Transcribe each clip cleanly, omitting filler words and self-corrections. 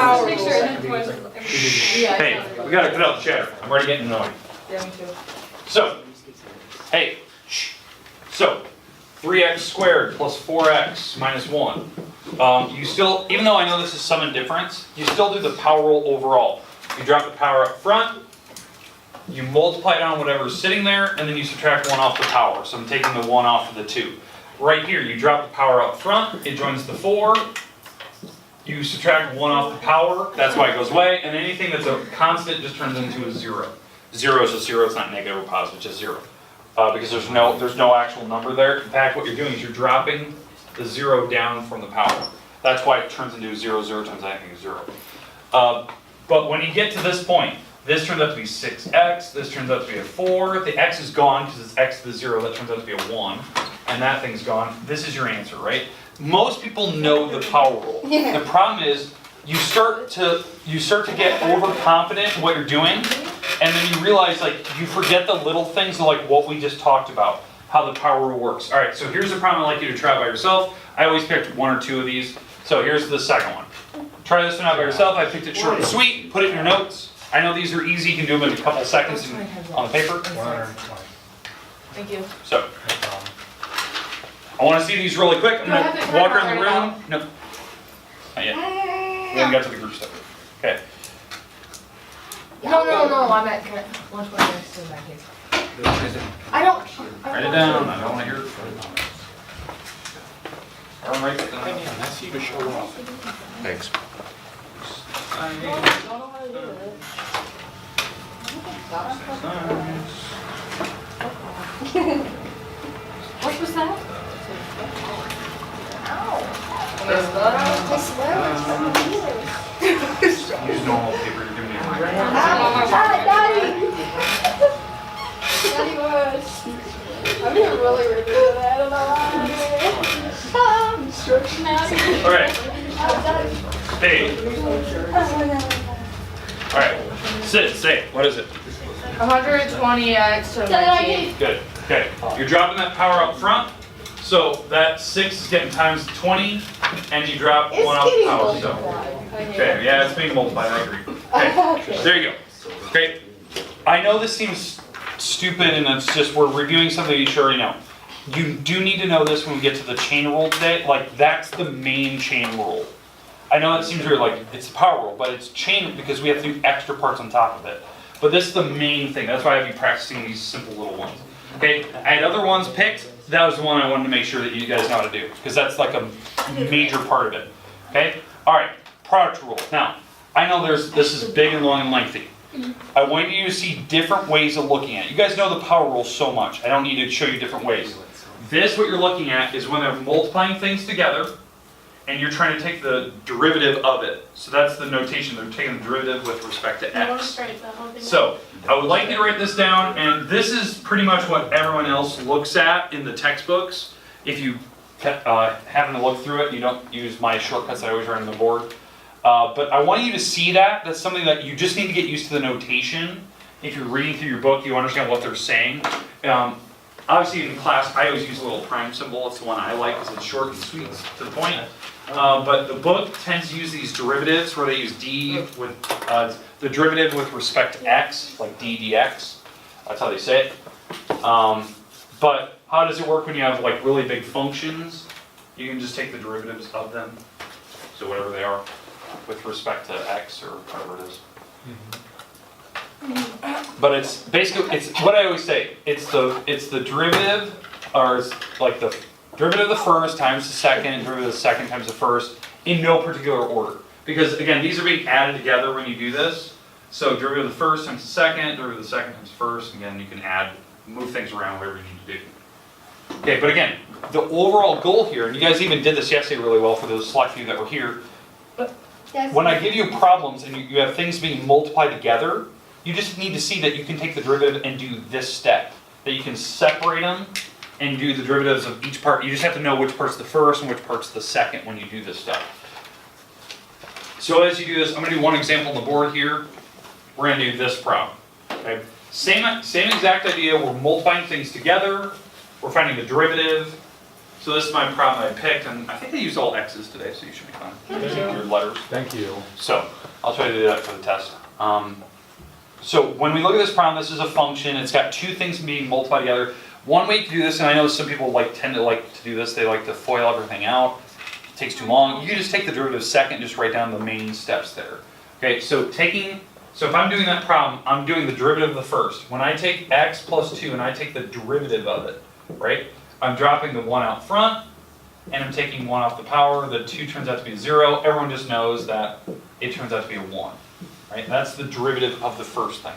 power Make rule. sure that was. Yeah. Hey, we gotta cut out the chatter. I'm already getting annoyed. Yeah, me too. So, hey, shh. So, 3x squared plus 4x minus 1. You still, even though I know this is sum and difference, you still do the power rule overall. You drop the power up front, you multiply it on whatever's sitting there, and then you subtract 1 off the power. So I'm taking the 1 off of the 2. Right here, you drop the power up front, it joins the 4. You subtract 1 off the power, that's why it goes away, and anything that's a constant just turns into a 0. 0 is just 0, it's not negative or positive, it's just 0. Because there's no actual number there. In fact, what you're doing is you're dropping the 0 down from the power. That's why it turns into 0, 0 times anything is 0. But when you get to this point, this turns out to be 6x, this turns out to be a 4, the x is gone because it's x to the 0, that turns out to be a 1, and that thing's gone. This is your answer, right? Most people know the power rule. The problem is, you start to get overconfident in what you're doing, and then you realize like you forget the little things like what we just talked about, how the power rule works. All right, so here's a problem I'd like you to try by yourself. I always picked 1 or 2 of these. So here's the second one. Try this one out by yourself. I picked it short and sweet. Put it in your notes. I know these are easy. You can do them in a couple seconds on the paper. 120. Thank you. So No problem. I want to see these really quick. I'm Do I going have to to walk write around the it room. out? No, not yet. We haven't got to the group stuff. Okay. No, I meant 120 next to that case. I don't. Write it down. I don't want to hear it. All right. That's you to show off. Thanks. What was that? Use normal paper. You're giving me a mic. Daddy was. I'm gonna really regret that. I don't know why. I'm stretching out. All right. Hey. All right. Sit. Say it. What is it? 120x to 19. Good. Okay. You're dropping that power up front. So that 6 is getting times 20, and you drop 1 off the power. So. Okay. Yeah, it's being multiplied. I agree. Okay. There you go. Okay. I know this seems stupid, and it's just we're reviewing something you should already know. You do need to know this when we get to the chain rule today. Like that's the main chain rule. I know it seems weird, like it's the power rule, but it's chain because we have to do extra parts on top of it. But this is the main thing. That's why I have you practicing these simple little ones. Okay, I had other ones picked. That was the one I wanted to make sure that you guys know how to do because that's like a major part of it. Okay, all right, product rule. Now, I know this is big and long and lengthy. I want you to see different ways of looking at it. You guys know the power rule so much. I don't need to show you different ways. This, what you're looking at, is when they're multiplying things together, and you're trying to take the derivative of it. So that's the notation. They're taking the derivative with respect to x. So I would like you to write this down, and this is pretty much what everyone else looks at in the textbooks. If you happen to look through it, you don't use my shortcuts that I always write on the board. But I want you to see that. That's something that you just need to get used to the notation. If you're reading through your book, you understand what they're saying. Obviously in class, I always use a little prime symbol. It's the one I like because it's short and sweet to the point. But the book tends to use these derivatives where they use d with the derivative with respect to x, like d dx. That's how they say it. But how does it work when you have like really big functions? You can just take the derivatives of them, so whatever they are, with respect to x or whatever it is. But it's basically, it's what I always say, it's the derivative, or it's like the derivative of the first times the second, derivative of the second times the first, in no particular order. Because again, these are being added together when you do this. So derivative of the first times the second, derivative of the second times the first, again, you can add, move things around whatever you need to do. Okay, but again, the overall goal here, and you guys even did this yesterday really well for those select few that were here, when I give you problems and you have things being multiplied together, you just need to see that you can take the derivative and do this step. That you can separate them and do the derivatives of each part. You just have to know which part's the first and which part's the second when you do this stuff. So as you do this, I'm going to do one example on the board here. We're going to do this problem. Okay? Same exact idea. We're multiplying things together. We're finding the derivative. So this is my problem I picked, and I think they used all X's today, so you should be fine. Your letters. Thank you. So I'll try to do that for the test. So when we look at this problem, this is a function. It's got two things being multiplied together. One way to do this, and I know some people tend to do this, they like to FOIL everything out. It takes too long. You can just take the derivative second, just write down the main steps there. Okay, so if I'm doing that problem, I'm doing the derivative of the first. When I take x plus 2 and I take the derivative of it, right? I'm dropping the 1 out front, and I'm taking 1 off the power. The 2 turns out to be 0. Everyone just knows that it turns out to be a 1. Right? That's the derivative of the first thing.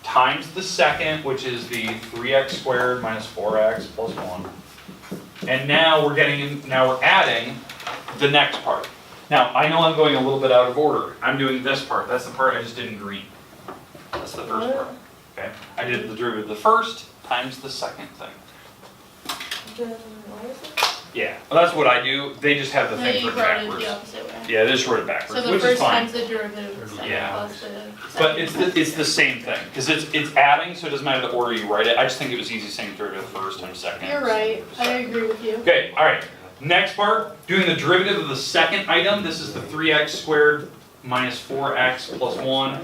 Times the second, which is the 3x squared minus 4x plus 1. And now we're adding the next part. Now, I know I'm going a little bit out of order. I'm doing this part. That's the part I just did in green. That's the first part. Okay? I did the derivative of the first times the second thing. Yeah, well, that's what I do. They just have the No, thing you written wrote it backwards. the opposite way. Yeah, they just wrote it backwards, So the which is first fine. times the derivative of the second Yeah. plus the But second. it's the same thing, because it's adding, so it doesn't matter the order you write it. I just think it was easy saying derivative first times second. You're right. I agree with you. Okay, all right. Next part, doing the derivative of the second item. This is the 3x squared minus 4x plus 1.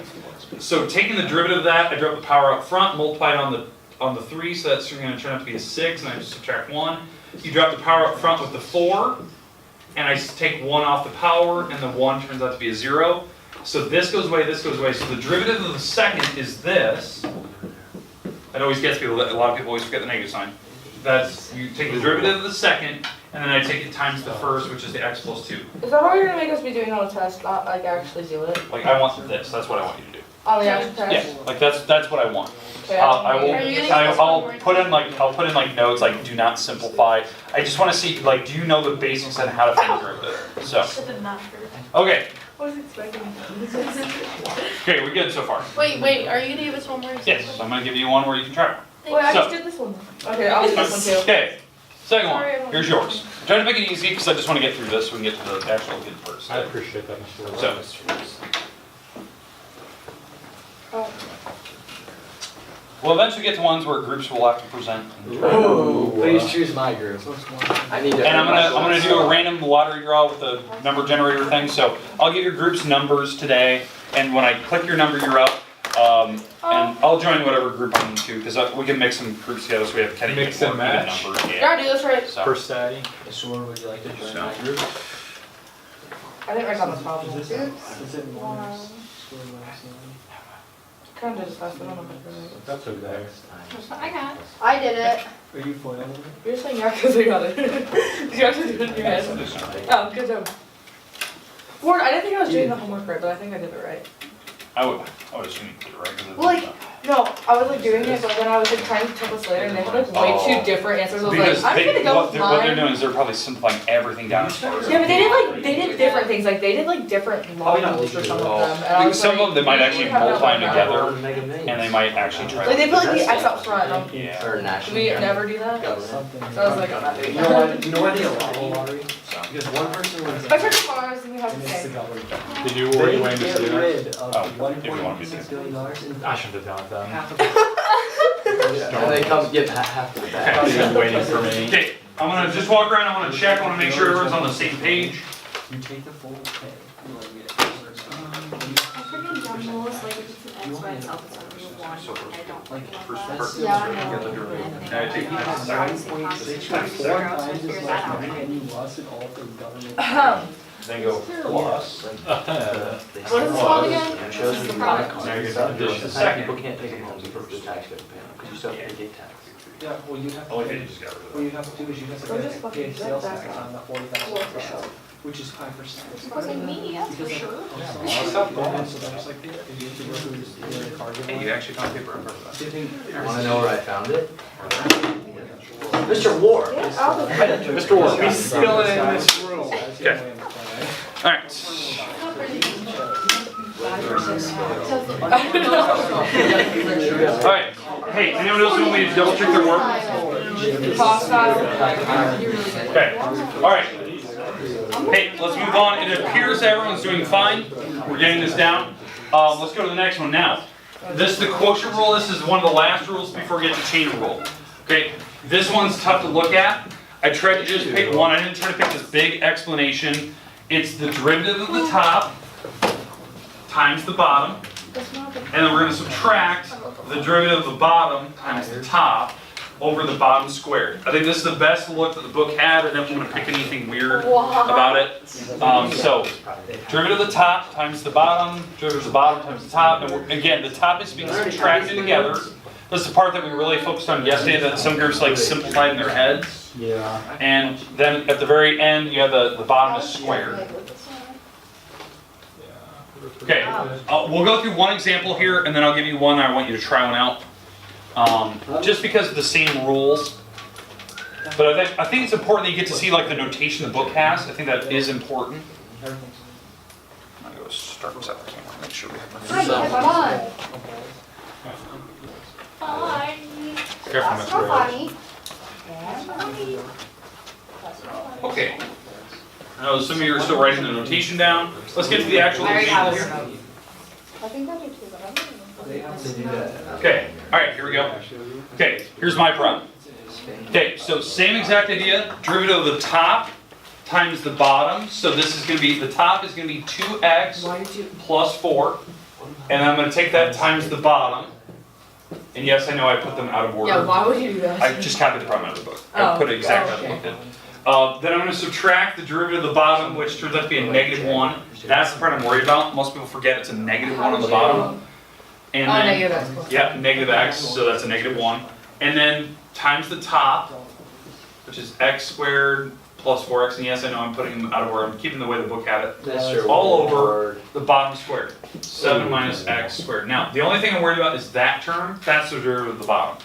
So taking the derivative of that, I drop the power up front, multiply it on the 3, so that's going to turn out to be a 6, and I just subtract 1. You drop the power up front with the 4, and I take 1 off the power, and the 1 turns out to be a 0. So this goes away, this goes away. So the derivative of the second is this. That always gets people, a lot of people always forget the negative sign. That's, you take the derivative of the second, and then I take it times the first, which is the x plus 2. Is that how you're gonna make us be doing on a test, not like actually do it? Like, I want this, that's what I want you to do. On the actual test? Yeah, like that's what I want. Okay, I'll put in like notes, like do not simplify. I just want to see, like, do you know the basics on how to find a derivative? So, Did not hurt. okay, I was expecting okay, we're good so far. Wait, are you gonna give us one more? Yes, so I'm gonna give you one where you can try it. Wait, I So- just did this one. Okay, I'll do this one too. Okay, second one, Sorry, everyone. here's yours. I'm trying to make it easy because I just want to get through this so we can get to the actual good parts. I appreciate that, Mr. So, Oh. we'll eventually get to ones where groups will have to present. Ooh, please choose my group. I need to. And I'm gonna do a random lottery draw with a number generator thing. So I'll give your groups numbers today, and when I click your number, you're up. And I'll join whatever group I need to, because we can mix some groups together so we have Kenny Mix get and more even match. numbers. Did Yeah. I do this right? So, Per se. So would you like to join So. my group? I didn't write down the problem. Is it one? Kind of just fast, but I don't know if I did it. That's okay. I got it. I did it. Are you foiling it? You're saying yeah because I got it. Did you actually do it in your head? Oh, good job. Ward, I didn't think I was doing the homework right, but I think I did it right. I would assume you did it right. 'Cause it's- Well, like, no, I was like doing it, but then I was like trying to tell us later, and they had like way too different answers. I was because like, I'm gonna go with what they're mine. doing is they're probably simplifying everything down. Yeah, but they did different things. Like they did like different models for some of them. And I was Some of like, them, they might actually you have that multiply one down. together, and they might actually try. Like they to- put like the X out front. Yeah. Or Do national. we never do that? Something. So I was like, I'm not doing You know why? that. You know why they allow a lottery? Because one person wins. If I tried to follow, we have the same. Did you, were you waiting to Get see that? rid of Oh, if you want me to. $1.6 billion and I shouldn't have done it then. half of it. And they come get half of the I thought you back. were waiting for me. Okay, I'm gonna just walk around, I wanna check, I wanna make sure everyone's on the same page. You take the full pay. I freaking dumb rules, like if it's an X by itself, it's gonna be a 1. I don't Like, love first that. person. Yeah, I Get the know. derivative. And Can I then take you that? have to obviously Four constantly times figure out is figure like that out. money and you lost it all for government. Then go plus. What is this called again? It shows you the product. Now you're gonna addition People second. can't take them home because the tax doesn't pay them, because you still have to pay gate tax. Yeah, well, you have Oh, okay, to, you just got rid of what you have to do is you have Or to just pay fucking sales back tax up. on the 40,000, which is 5%. It wasn't me, that's for sure. So that's like, if you have to go through the car. Hey, you actually found paper, I'm proud of that. You wanna know where I found it? Mr. Ward. Yeah, I'll do Mr. Ward. We steal it in this room. Okay. Alright. Alright, hey, anyone else want me to double check their work? Toss that. Okay, alright. Hey, let's move on. It appears everyone's doing fine. We're getting this down. Let's go to the next one now. This is the quotient rule. This is one of the last rules before we get to chain rule. Okay, this one's tough to look at. I tried to just pick one. I didn't try to pick this big explanation. It's the derivative of the top times the bottom. And then we're going to subtract the derivative of the bottom times the top over the bottom squared. I think this is the best look that the book had. I didn't want to pick anything weird about it. So, derivative of the top times the bottom, derivative of the bottom times the top. And again, the top is being subtracted together. This is the part that we really focused on yesterday that some groups like simplified in their heads. Yeah. And then at the very end, you have the bottom is squared. Okay, we'll go through one example here, and then I'll give you one I want you to try one out. Just because of the same rules. But I think it's important that you get to see like the notation the book has. I think that is important. I'm going to go start this out. I want to make sure we have Hi, have fun. Fine. Careful, That's Mr. not Rose. funny. That's funny. That's not funny. Okay. I know some of you are still writing the notation down. Let's get to the actual example here. I think I do too, but I don't know. Okay, all right, here we go. Okay, here's my problem. Okay, so same exact idea. Derivative of the top times the bottom. So this is going to be, the top is going to be 2x plus 4. And I'm going to take that times the bottom. And yes, I know I put them out of order. Yeah, why would you do that? I just copied the problem out of the book. I put it exactly how the book did. Then I'm going to subtract the derivative of the bottom, which turns out to be a -1. That's the part I'm worried about. Most people forget it's a -1 on the bottom. And then, negative x plus yeah, negative x, so that's a -1. And then times the top, which is x squared plus 4x. And yes, I know I'm putting them out of order. I'm keeping the way the book had it. That's true. All over the bottom squared. 7 minus x squared. Now, the only thing I'm worried about is that term. That's the derivative of the bottom.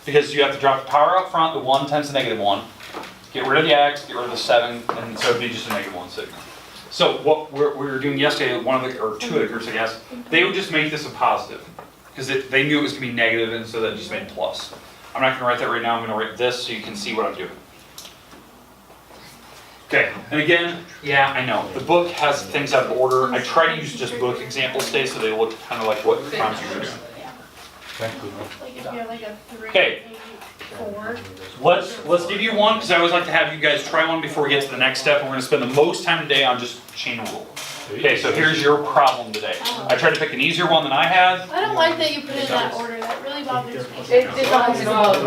Because you have to drop the power up front, the 1 times the -1. Get rid of the x, get rid of the 7, and so it'd be just a -1 signal. So what we were doing yesterday, one of the, or two of the groups I guess, they would just make this a positive. Because they knew it was going to be negative, and so that just made plus. I'm not going to write that right now, I'm going to write this so you can see what I'm doing. Okay, and again, yeah, I know, the book has things out of order. I try to use just book examples today so they look kind of like what problems you were doing. Thank you. Like if you're like a 3, Okay. 4. Let's give you one, because I always like to have you guys try one before we get to the next step. We're going to spend the most time today on just chain rule. Okay, so here's your problem today. I tried to pick an easier one than I had. I don't like that you put it in that order. That really bothers me. It's always Is about. it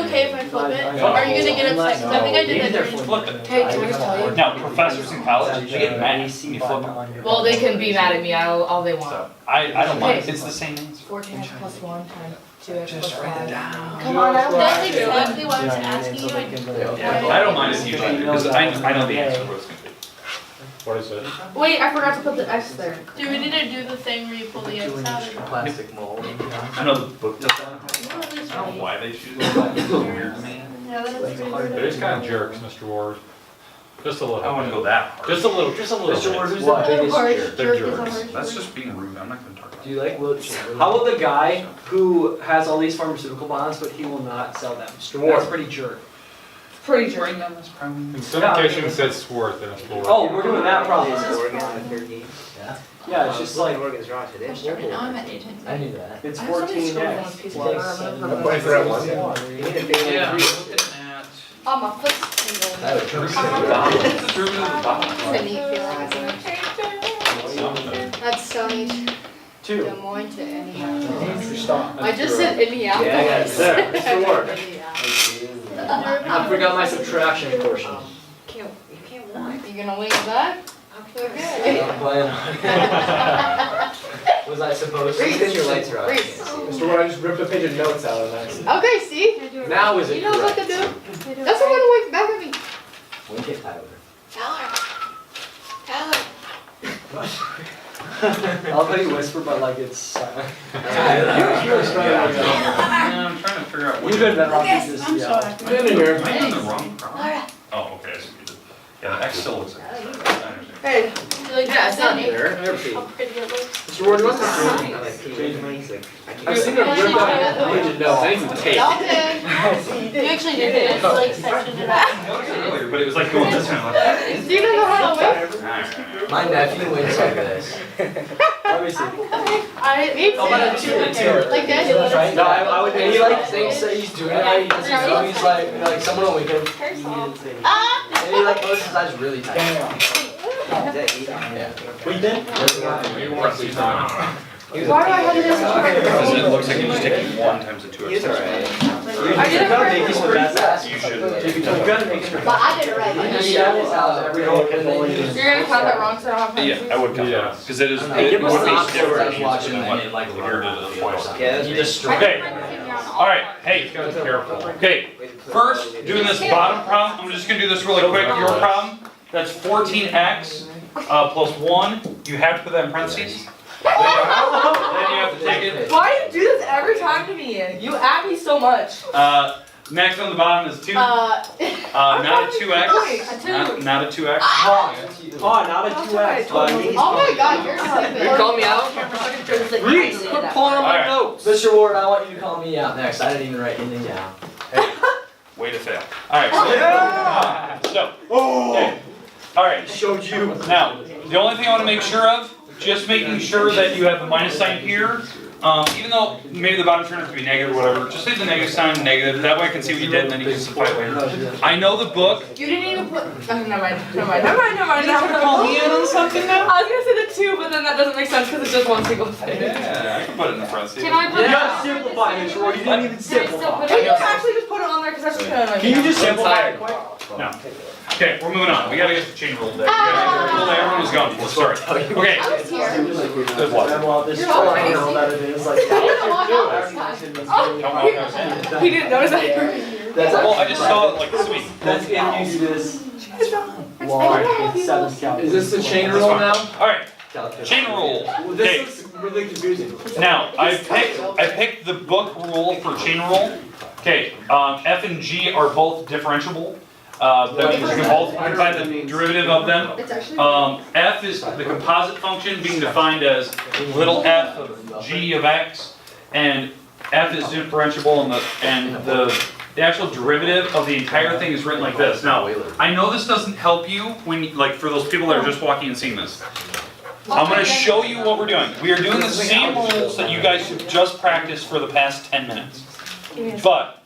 okay if I flip it? Are you gonna get upset? 'Cause I think I did that during. Flip it. Hey, can I just tell you? Now, professors in college, they get mad when you flip them. Well, they can be mad at me all they want. So, I don't mind. It's the same answer. 14x plus 1 times 2x plus 5. Come on, that's exactly why I was asking you. I don't mind if you do, because I know the answer what it's going to be. What is it? Wait, I forgot to put the x there. Do we need to do the thing where you pull the X out? Plastic mold. I know the book does that. I don't know why they choose it. It's weird to me. Yeah, that is pretty It good. is kind of jerks, Mr. Ward. Just a little. I wouldn't go that hard. Just a little Mr. Ward, bit. who's the biggest Harsh jerk? They're jerk is a jerks. harsh That's word. just being rude. I'm not going to talk about Do you like how about the guy who has all these pharmaceutical bonds, but he will not sell them? That's pretty jerk. Pretty sure. Bring down this problem. In some occasions, it says Swarth and it's Lord. Oh, we're doing that problem. Yeah. Yeah, it's just like, Oregon's draw today. Now I'm at 18. I knew that. it's I have something 14 scribbled on a X piece of plus paper. I'm 7. gonna put it Wait for that one. You need a big Yeah, I'm one. looking at. Oh, my foot's tingling. That would Derivative be of the bottom. What's the derivative of the bottom? It's a neat feeling, isn't it? That's so neat. Des 2. Moines to Indiana. Stop. I just said Indiana. Yeah, it's there. Mr. Ward. Indiana. I forgot my subtraction portion. You can't lie. You gonna lean back? Okay. Was I supposed to? Pretend your lights are off. Read. Mr. Ward, I just ripped a page of notes out of that. Okay, see? Now is it You know what to correct? do. That's the one who went back at me. Wink at Tyler. Tyler. I'll bet you whisper, but like it's silent. Yeah, I'm trying to figure out what You've been better off with this, I'm yeah. sorry. Get in here. Am I in the wrong problem? Oh, okay, I see what you did. Yeah, the X still looks like this. I understand. Hey, you like Yeah, it's not that? There. How pretty it looks. Mr. Ward, you want I this? like Peter. He's like, I I've can't. seen her rip out a page of notes. I need some tape. Y'all did. You actually did it. You like sectioned it out. I noticed it earlier, but it was like going this way. I'm like, Do you know how to win? alright. My nephew wins like this. Let me see. Me too. How about a two? Like this? No, I would. And he like thinks that he's doing it right. He's like someone will wake him. And he like closes his eyes really tight. Yeah. What you did? Why do I have this? Because it looks like you're just taking 1 times the 2x. He's alright. I did it make first. him the best. You should. You gotta make him. But I did it right. You're gonna count that wrong, so I don't have Yeah, I would count Yeah. that. Because it is. Hey, It give would us be an option different I was watching than and what it like if you're doing it twice. Yeah, You destroy. Okay. Alright, hey, okay, first, doing this bottom problem, I'm just gonna do this really quick, your problem, that's 14x plus 1, you have to put that in parentheses. Then you have to take it, Why do you do this every time to me? You at me so much. next on the bottom is 2, not a 2x, not a 2x. Oh, not a 2x, but Oh my god, you're stupid. You call me out? Reese, quit pulling on my Alright. notes. Mr. Ward, I want you to call me out next. I didn't even write anything down. Hey, way to fail. Alright, so, okay, alright, Showed you. now, the only thing I wanna make sure of, just making sure that you have the minus sign here. Even though maybe the bottom turned out to be negative or whatever, just leave the negative sign negative. That way I can see what you did and then you can simplify it later. I know the book. You didn't even put. Oh, never mind. Now Call me in on something now? I was gonna say the 2, but then that doesn't make sense because it's just one single thing. Yeah, I can put it in the front seat. Can I put You it gotta simplify it, Troy. You didn't even simplify. Can you actually just put it on there because that's just kind of. Can you just simplify it quick? No. Okay, we're moving on. We gotta get the chain rule there. Everyone was gone. Let's start. Okay. I was here. There's what? Well, this is You're all I know that it is like. I didn't walk out last time. He didn't notice that. That's Well, I just saw it like this week. That's if you do this long in 7 calculus. Is this the chain That's rule fine. now? Alright, chain rule. Okay. This is really confusing. Now, I picked the book rule for chain rule. Okay, F and G are both differentiable. That means you can both find the derivative of them. It's actually. F is the composite function being defined as little f of g of x, and f is differentiable, and the actual derivative of the entire thing is written like this. Now, I know this doesn't help you when, like, for those people that are just walking and seeing this. I'm going to show you what we're doing. We are doing the same rules that you guys have just practiced for the past 10 minutes. But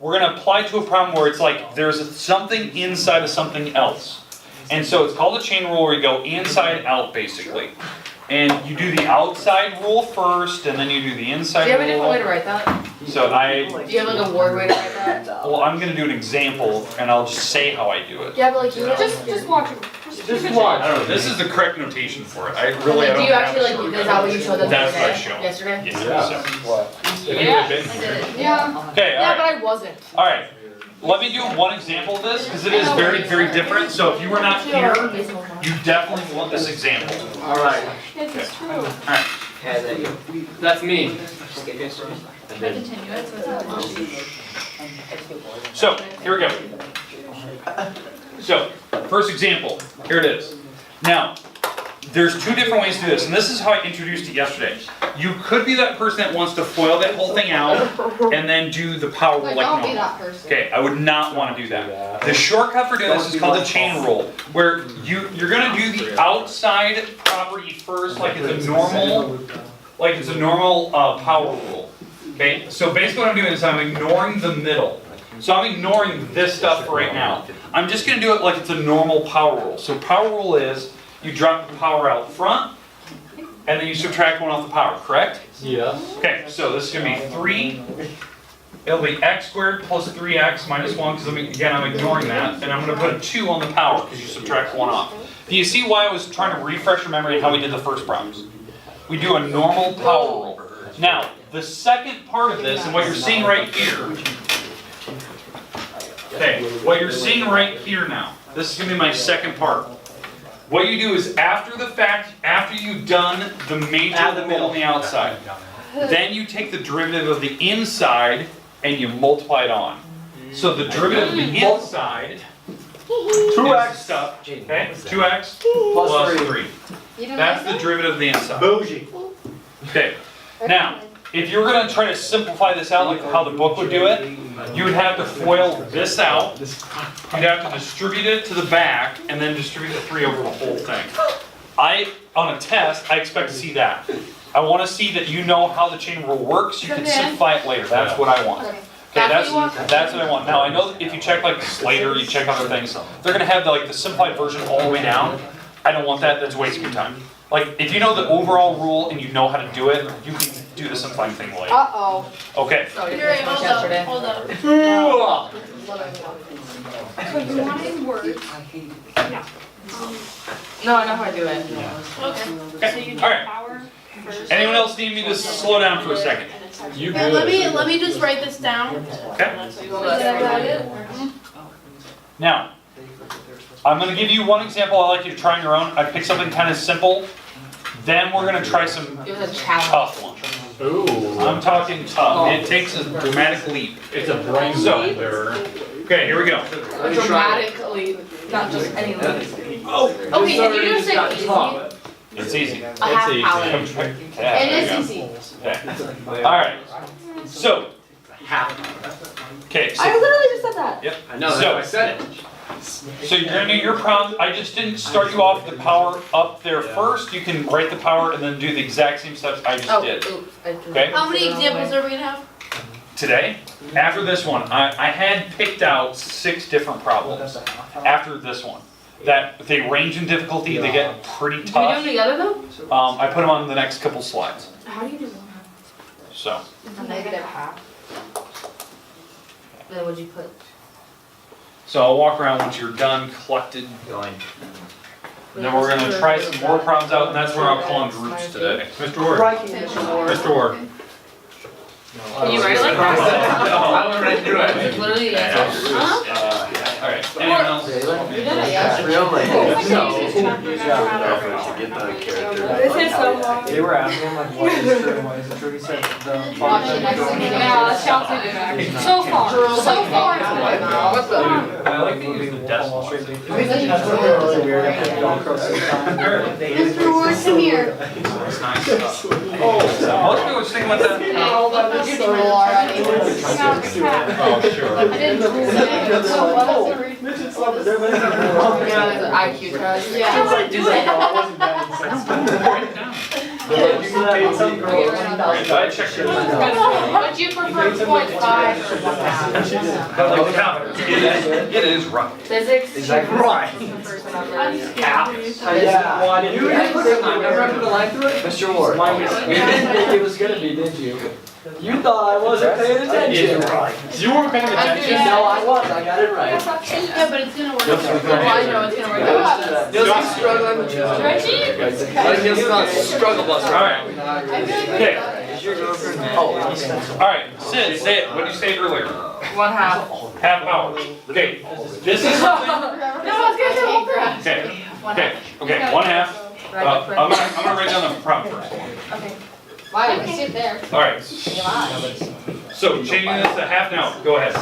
we're going to apply to a problem where it's like there's something inside of something else. And so it's called a chain rule where you go inside out basically. And you do the outside rule first, and then you do the inside Do you have a rule. different way to write that? So Do you have like a word way to write that? well, I'm going to do an example, and I'll just say how I do it. Yeah, but like you Just watch it. Just watch. I don't know, this is the correct notation for it. I Like, don't do you have actually it. like? Is that what you showed them That's what I yesterday? showed. Yesterday. Yes. So- Yeah. Okay, Yeah, but alright. I wasn't. Alright. Let me do one example of this, because it is very, very different. So if you were not here, you definitely want this example. Alright. It's true. Alright. That's me. Continue it, so it's not So, here we go. So, first example, here it is. Now, there's two different ways to do this, and this is how I introduced it yesterday. You could be that person that wants to FOIL that whole thing out and then do the power rule Like, like don't be normal. that person. Okay, I would not want to do that. The shortcut for doing this is called the chain rule, where you're gonna do the outside property first, like it's a normal power rule. Okay, so basically what I'm doing is I'm ignoring the middle. So I'm ignoring this stuff for right now. I'm just gonna do it like it's a normal power rule. So power rule is you drop the power out front, and then you subtract 1 off the power, correct? Yes. Okay, so this is gonna be 3. It'll be x squared plus 3x minus 1, because again, I'm ignoring that. And I'm gonna put a 2 on the power, because you subtract 1 off. Do you see why I was trying to refresh your memory of how we did the first problems? We do a normal power rule. Now, the second part of this, and what you're seeing right here, okay, what you're seeing right here now, this is gonna be my second part. What you do is after the fact, after you've done the major Add the rule middle. on the outside, then you take the derivative of the inside and you multiply it on. So the derivative of the inside is 2x stuff, okay, 2x plus plus 3. 3. You didn't That's like the derivative of the inside. Bougie. Okay, now, if you were going to try to simplify this out like how the book would do it, you would have to FOIL this out. You'd have to distribute it to the back and then distribute the 3 over the whole thing. on a test, I expect to see that. I want to see that you know how the chain rule works. You can simplify it later. That's what I want. Okay, that's what I want. Now I know that if you check like Slater, you check other things, they're gonna have the simplified version all the way down. I don't want that. That's wasting your time. Like if you know the overall rule and you know how to do it, you can do the simplifying thing later. Uh-oh. Okay. So you Here, did hold yesterday. up, hold up. So you want in words? No, I know how to do it. Okay. So you do All right. power first. Anyone else need me to slow down for a second? You Yeah, good. let me just write this down. Okay. Is that about it? Now, I'm going to give you one example I'd like you to try on your own. I picked something kind of simple. Then we're going to try some It was a challenge. tough one. Ooh. I'm talking tough. It takes a dramatic leap. It's a brain So- there. Okay, here we go. A dramatic leap, not just any leap. Oh, Okay, if you just say easy, it's easy. a half easy. power. Yeah, It there you is go. easy. Okay. All right. So. Okay. So, I literally just said that. yep. I know, that's why I said it. So you're gonna do your prompt. I just didn't start you off with the power up there first. You can write the power and then do the exact same steps I just Oh, did. oops. I threw Okay. it. How many examples are we gonna have? Today, after this one, I had picked out 6 different problems after this one. That they range in difficulty, they get pretty Do we do them tough. together though? I put them on the next couple slides. How do you do one So, half? A negative half. Then what'd you put? so I'll walk around once you're done, collected. Going. Then we're gonna try some more problems out, and that's where I'll call in groups today. Mr. Ward. Mr. Ward. Can you write it like that? I went right through it. It's literally the answer. Alright, anyone else? You did it, yeah. This is so long. They were asking him like, what is true and what isn't true. He said the Watch the next thing. Yeah, let's shout to it. So far. So far. What's the? I like to use the decimal. That's really weird. I put it all across the time. Mr. Ward, come here. It's nice stuff. Most people just think about that. Oh, sure. I didn't Yeah, there's an IQ test. Yeah. It's like, he's like, oh, I wasn't that insane. Write it down. You some girl. Alright, go ahead, check your list. Would you prefer 0.5 or 1/2? I like the calendar. It is rough. Physics? Exactly right. Yeah, well, I didn't. You didn't put it, remember I put a line through it? Mr. Ward. You didn't think it was gonna be, did you? You thought I wasn't paying attention. You weren't paying attention. No, I was, I got it right. Yeah, but it's gonna work. Well, I know it's gonna work out. He'll be struggling with you. Like he'll not struggle bus. Alright, okay. Oh, Alright, Sid, say it. What did you say earlier? 1/2. Half hour. Okay, this is something. No, I was gonna say whole graph. Okay, okay, 1/2. I'm gonna write down the prompt first. Okay. Why, we sit there. Alright, Yeah. so changing this to half now. Go ahead.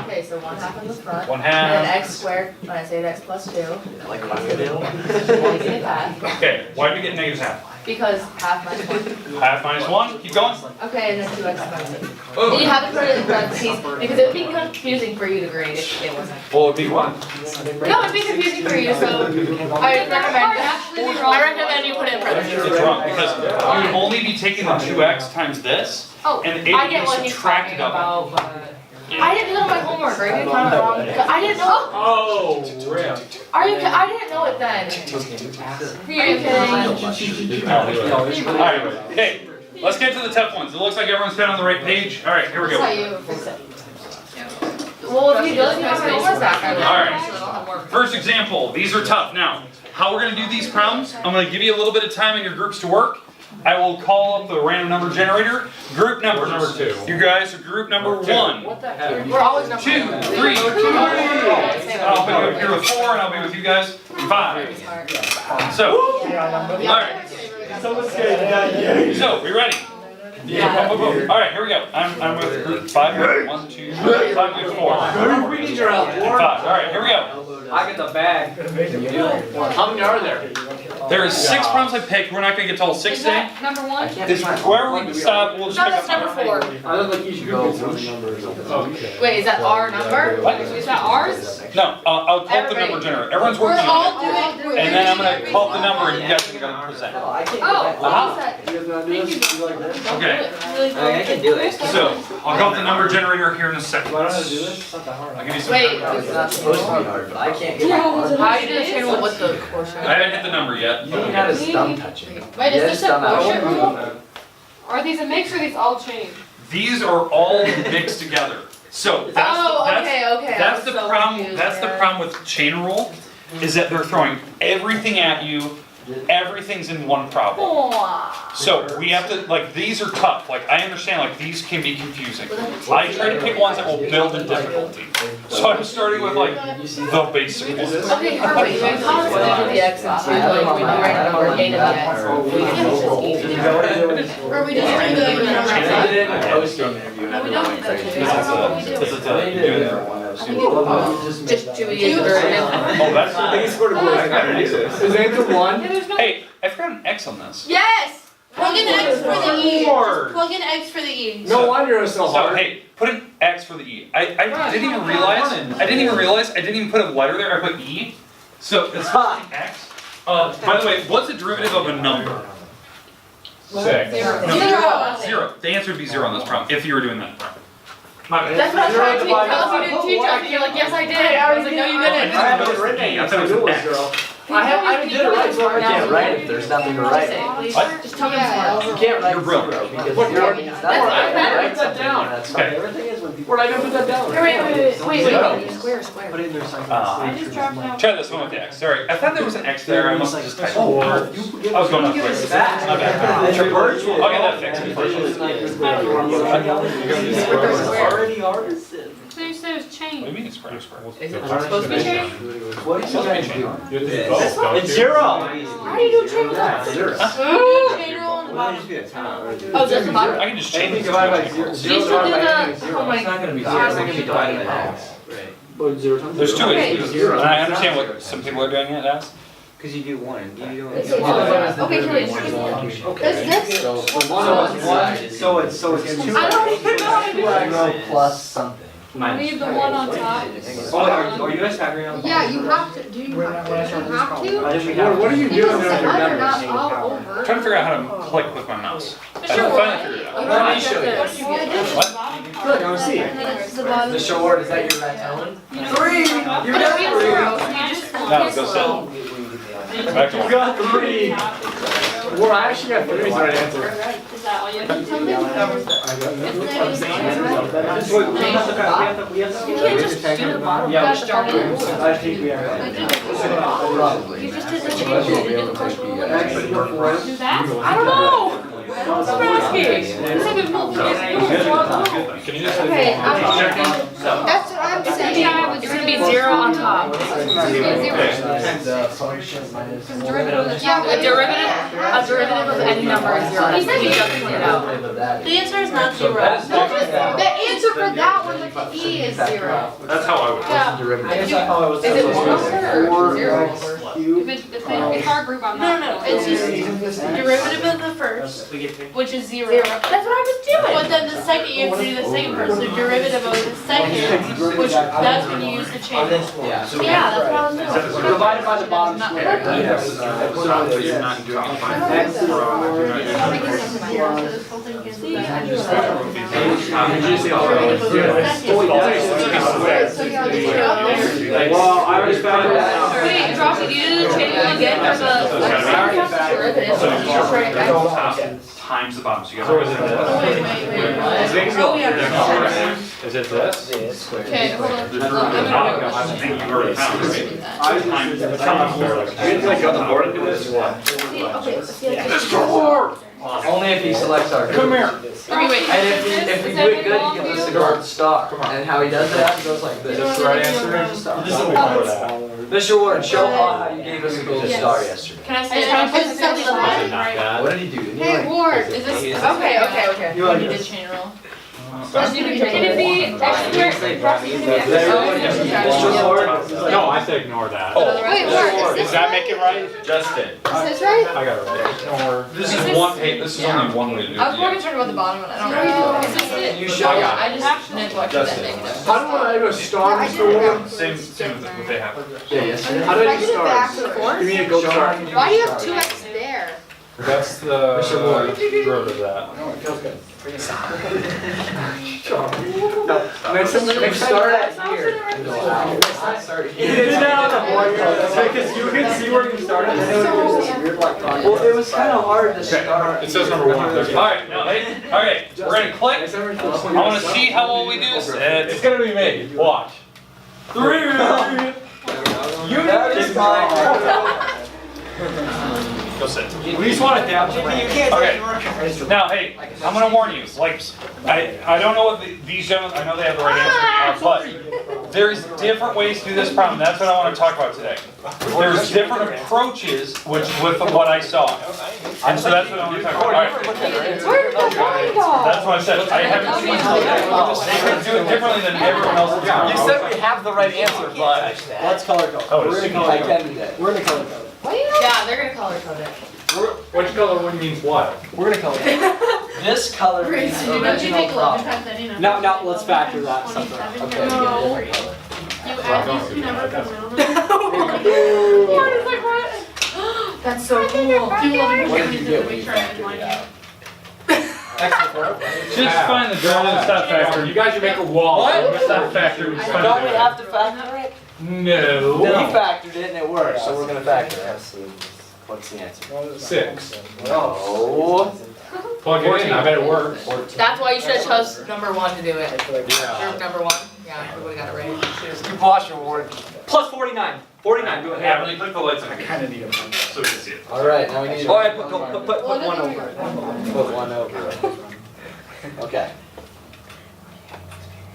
Okay, so 1/2 in the front. 1/2. And then x squared, when I say x plus 2. like Crocodile. Negative half. Okay, why did we get negative half? Because half minus 1. Half minus 1, keep going. Okay, and then 2x minus 8. And you have to put it in parentheses, because it would be confusing for you to grade if it wasn't. Well, it'd be 1. No, it'd be confusing for you, so I recommend you put it in parentheses. It's wrong, because you would only be taking the 2x times this, Oh, and the 8 I would get be what he's talking subtracted up. about, but I didn't know my homework, right? You're kind of wrong. I didn't know. Oh, rip. Are you? I didn't know it then. Are you kidding? Alright, okay, let's get to the tough ones. It looks like everyone's been on the right page. Alright, here we That's how go. you fix it. Well, if you don't have my homework back, I will. Alright. So I don't have work. First example, these are tough. Now, how we're gonna do these problems, I'm gonna give you a little bit of time in your groups to work. I will call up the random number generator. Group numbers. Number 2. You guys are group number 1, What the heck? We're always number 2, 3. I'll be up here with 4, and I'll be with you guys 5. So, alright. Someone's scared. So, we ready? Yeah. Alright, here we go. I'm with group 5. 1, 2, 3, 5, with 4. We need your help, And 5. Alright, here we go. I get the bag. How many are there? There is 6 problems I picked. We're not gonna get to all 6 Is today. that number 1? This, wherever we stop, we'll just No, pick that's up. number 4. I look like you should go with some numbers. Okay. Wait, is that our number? What? Is that ours? No, I'll call up the number generator. Everyone's We're working all on it. doing. And then I'm gonna call up the number and you guys are gonna present. No, I can't Oh, get that. what You guys wanna do this? You like this? Okay, I can do it. so I'll call up the number generator here in a second. Do I know how to do this? It's not that hard. I'll give you some. Wait. It's not supposed to be hard, but I can't get my arm. How you did a channel with the quotient? I haven't hit the number yet. You don't have a thumb touching. Wait, Yeah, is this a thumb out. quotient rule? Are these a mix or these all change? These are all mixed together. So that's Oh, the, okay. that's the problem. That's the problem with chain rule, is that they're throwing everything at you. Everything's in one problem. So we have to, like, these are tough. Like, I understand, like, these can be confusing. I try to pick ones that will build in difficulty. So I'm starting with, like, the basic ones. Okay, perfect. So how does it do the X and two, like when you write the number A to the X? Or we just do the, I did it in a posting interview. No, we don't do that. Just do it as derivative. Oh, that's. I think he scored a goal. I gotta do this. Is it to one? Yeah, there's no. Hey, I forgot an X on this. Yes! Plug in X for the E. Lord. Plug in X for the E. No wonder it was so So hard. hey, put an X for the E. I didn't even realize. I didn't even put a letter there. I put E. So it's X. By the way, what's the derivative of a number? 6. Zero. Zero. The answer would be zero on this problem if you were doing that problem. My bad. That's what I was trying to tell you to teach us, and you're like, yes I did. I was like, no you didn't. I have it written. I thought it was an X. I did it right, so I can't write if there's nothing to write. What? Just tell me it's You can't write You're brilliant. zero because What, zero you're- means That's nothing. not bad. Write Put that something, down. that's Okay. fine. Everything is when people. Where'd I go put that down? Wait, square. Put it in there something. I just dropped out. Try this one with the X. Sorry, I thought there was an X there. I must have just typed it. I was going off quick. My bad. Your birds will. I'll get that fixed. Already hard. So you said it's What do change. you mean it's square? Is it supposed to be changed? What is Supposed to be changed. It's zero. How do you do change? Zero. You do chain rule on the bottom. Oh, just the bottom? I can just change Anything it. divided by zero. These two do the, oh my It's not gonna be God. zero, it's gonna be divided by X. There's two ways to do Zero. it. And I understand what some people are doing it as. Cause you do one, you do It's one. okay, can we just Is this? So it's two. I don't even know how to do it. Zero plus something. Leave the one on top. Are you guys happy now? Yeah, you have to, do you have to? What are you doing Because there the with your other not numbers? all over. I'm trying to figure out how to click with my mouse. I Sure. finally figured it out. Let me show you. What? Look, I want to see it. And then it's the bottom. The short, is that your raton? Three! You got three! No, go sit. Back to You one. got three! Well, I actually got three, is the right answer. Is that all you have? You can't just do the bottom. Yeah. Gosh darn it. I think we have. Probably. You just did the change, you did the quotient rule. Do that? I don't know. That's what I'm asking. It's like a multiple. Can you just? Okay, that's what I'm saying. It's gonna be zero on top. Yeah, A derivative of any number is zero. He said he doesn't get it out. The answer is not zero. The answer for that one with the E is zero. That's how I would. Yeah. Is it one number or zero? If our group, I'm not. No, it's just derivative of the first, which is zero. That's what I was doing. But then the second, you have to do the second part, so derivative of the second, which, that's when you use the chain. Yeah. Yeah, that's what I was doing. Divided by the bottom square. Well, I already found it out. Wait, Josh, did you do the chain rule again or the? So you just write the top times the bottom. So you got. Wait. Oh, yeah. Is it this? Okay, hold on. I think you already found it, right? Times the Like on the board and do this? Only if he selects our. Come here. Okay, wait. And if we do it good, he gets a cigar star. And how he does that, he goes like this. That's the right answer. Mr. Ward, show off how you gave us a gold star yesterday. Can I say something Not like bad. What did he do? Didn't he Hey, like- Ward, is this? Okay. You like You did this? chain rule. Can it be No, I said ignore that. Wait, Mark, Does that make it right? Justin. is this right? I got it right. Ignore. This is one, hey, this is only one way to do it. I was more yeah. concerned about the bottom one. I don't know. Is this it? You should. I just didn't watch that negative. How do I have a star I did it back. Same with what they have. Yeah, yes. How do I I do did it back stars? before. Give me a gold star. Why do you have 2x there? That's the derivative of that. Next start at here. Because you can see where you started. Well, it was kind of hard to start. It says number 1 there. Alright, now, hey, okay, we're gonna click. I wanna see how well we do. It's gonna be me. Watch. 3. That is mine. Go sit. We just want to down. Okay. Now, hey, I'm gonna warn you. Like, I don't know what these gentlemen. I know they have the right answer, but there's different ways to do this problem. That's what I want to talk about today. There's different approaches, with what I saw, and so that's what I want to talk about. All right. Where did the line go? That's what I said. I haven't seen it. They do it differently than everyone else. You said we have the right answer, but let's color code. Oh, We're it's gonna color code. We're gonna color code. What do you know? Yeah, they're gonna color code it. Which color means what? We're gonna color code. This color means original problem. Now let's factor that separate. Okay. You add these two numbers around. What is like what? That's so cool. What did you get when you factored it out? Just find the derivative step factor. You guys should make a wall. What? Step factor. Just find Don't we the have to factor it? No. We factored it and it worked, so we're gonna factor it. What's the answer? 6. No. Plug it in. I bet it works. That's why you should have chose number 1 to do it. Yeah. Group number 1. Yeah, we would've got it right. Good posture, Ward. Plus 49. 49, go Yeah, ahead. when you click the lights, I Kinda need a bunch. so we can see it. Alright, now we need Oh, I put one over it. put one over it. Okay.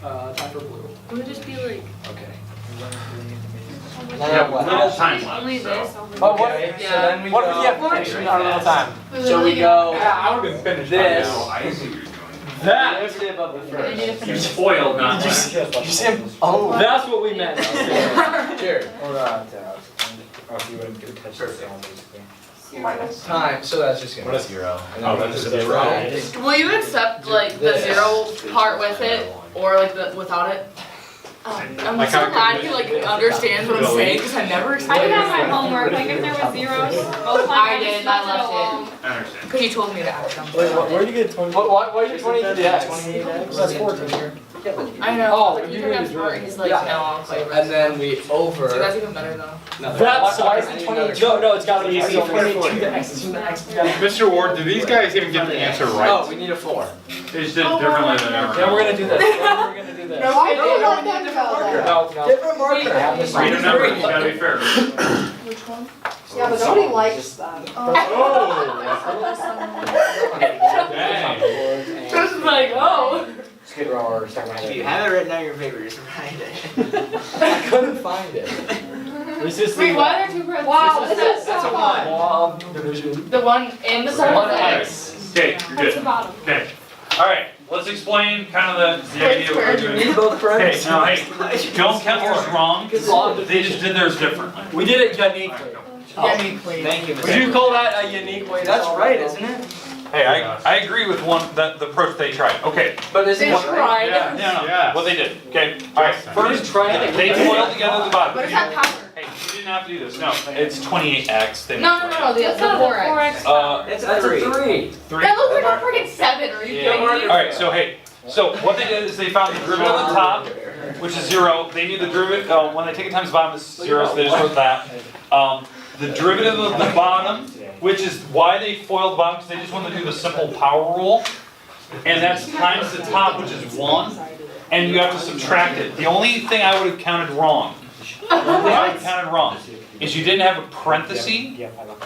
Time for blue. It would just be like. Okay. We Now have what? little time left, so. Oh, what? Okay, Yeah. so then we What go. would you have to finish our little time? So we go I would have been finished by this. now. I see what you're doing. That. lift it above the first. You spoiled, not You left. see him? Oh, that's what we meant. Jared. Time, so that's just gonna be 0. And Oh, then that's we a subtract. zero. Will you accept like the This. 0 part with it, or like the without it? I'm Like so how glad you like understand what I'm saying because I never I explained did it. on my homework, like if there was zeros, both I did, I left it. I understand. Because you told me to add them. Where'd you get 20? Why are you 28? That's 14 here. I know. Oh, like, you you think I'm did smart. right. He's like, Yeah. no, I'll play with And it. then we over. So that's even better though. No, That's why why is is it 22? No, it's gotta be Easy. 22 to x to the x. Mr. Ward, do these guys even get the answer Oh, right? we need a 4. They just did it differently than everyone. Then we're gonna do this. Then we're gonna do this. No, I don't let them go there. No. Different marker. Read a number, you gotta be fair. Which one? Yeah, but nobody likes them. Dang. Just like, oh. If you have it written down in your paper, just write it. I couldn't find it. This is Wait, why are there 2 parentheses? Wow, this is That's so a fun. law of division. The one in the One parentheses. x. Okay, you're That's good. the bottom. Okay. Alright, let's explain kind of the idea of what we're doing. Need both Okay, parentheses. now hey, don't count yours wrong. They just did theirs differently. We did it uniquely. Uniquely. Thank you, Would Mr. you call that a unique way? That's right, isn't it? Hey, I agree with the approach they tried. Okay. But isn't They it right? tried. No, Yes. what they did. Okay. Alright. First try They boiled together the bottom. What is that power? Hey, you didn't have to do this. No, it's 28x. They No, multiplied it. the 4x. It's a That's a 3. 3. 3. That looks like a freaking 7. Are you kidding me? Alright, so hey, so what they did is they found the derivative on the top, which is 0. They knew the derivative, when they take it times the bottom is 0, so they just wrote that. The derivative of the bottom, which is why they foiled the bottom, because they just wanted to do the simple power rule. And that's times the top, which is 1. And you have to subtract it. The only thing I would have counted wrong, is you didn't have a parenthesis,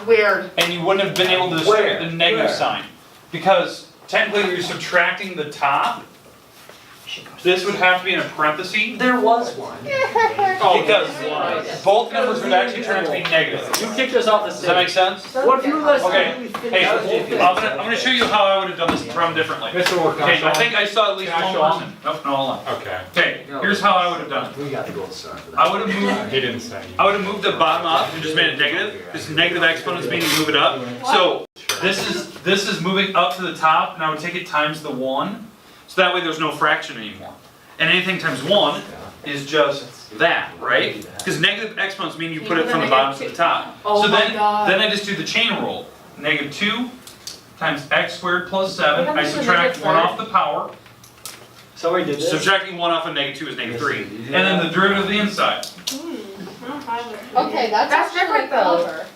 Weird. and you wouldn't have been able to distribute the negative sign. Because technically you're subtracting the top, this would have to be in a parenthesis. There was one. Because both numbers would actually turn out to be negative. You kicked us off the Does that make stage. sense? What if you were less Okay, hey, I'm gonna show you how I would have done this from differently. Mr. Ward, can I Okay, show I him? think I saw at least Can I one show him? person. Nope, no, hold on. Okay. Okay, here's how I would have done it. We got the gold star for that. I would have moved, He didn't say. I would have moved the bottom up and just made it negative. This negative exponents mean you move it up. So this is moving up to the top, and I would take it times the 1. So that way there's no fraction anymore. And anything times 1 is just that, right? Because negative exponents mean you put it from the bottom to the top. Oh So my then God. I just do the chain rule. Negative 2 times x squared plus 7. What I happens when subtract they get 1 off the power. Somebody did this. Subtracting 1 off of negative 2 is negative 3. And then the derivative of the inside. Okay, that's actually different though. clever.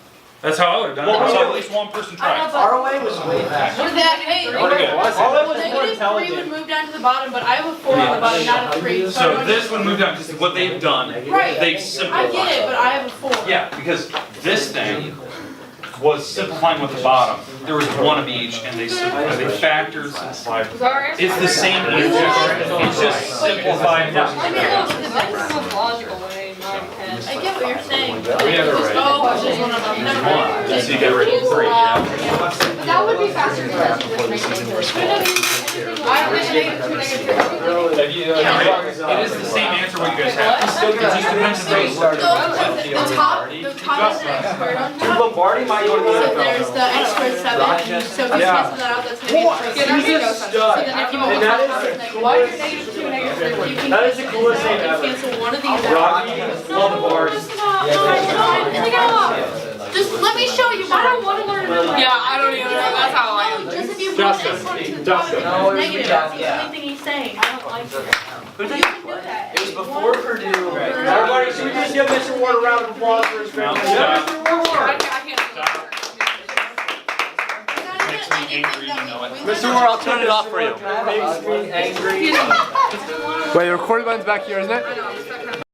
That's how I would have done it. I saw at least one person try it. Our way was way back. What is that? Hey, Pretty good. All that was more negative 3 would intelligent. move down to the bottom, but I have a 4 on the bottom, not a 3. So this would move down because what they've done, Right. they've I simplified. get it, but I have a 4. Yeah, because this thing was simplifying with the bottom. There was one of each, and they simplified. They factored, simplified. It's the same answer. It's just simplified versus I mean, factored. no, that's the most logical way in my head. I get what you're saying. But We have it just, right. oh, it's just one of them. Never mind. So you get rid of 3, yeah. But that would be faster because you just make it. I don't think negative 2, negative 3. If you, Yeah, right. It is the same answer what you guys have. It just depends on those. The top is the x squared on top. Lombardi might go to the So NFL. there's the x squared 7. So if you Yeah. cancel that out, that's negative 3. He's a So stud. then if you And that is the why are coolest. negative 2, negative 3? You can That is the cancel coolest that thing out, ever. you cancel one of these out. Rocky Lombardi. Just let me show you. I don't want to learn about Yeah, I don't even know. That's how I am. No, just if you Justin, want x1 to the Justin. bottom, No, it's it was negative. redone, That's the yeah. only thing he's saying. I don't like it. Who You did can do that. It was before Purdue. Everybody, should we just give Mr. Ward a round of applause for his great No, Yeah, stop. Mr. Ward. I can't. Makes me angry, you know it. Mr. Ward, I'll turn it off for you. Makes me angry. Wait, the recording button's back here, isn't it?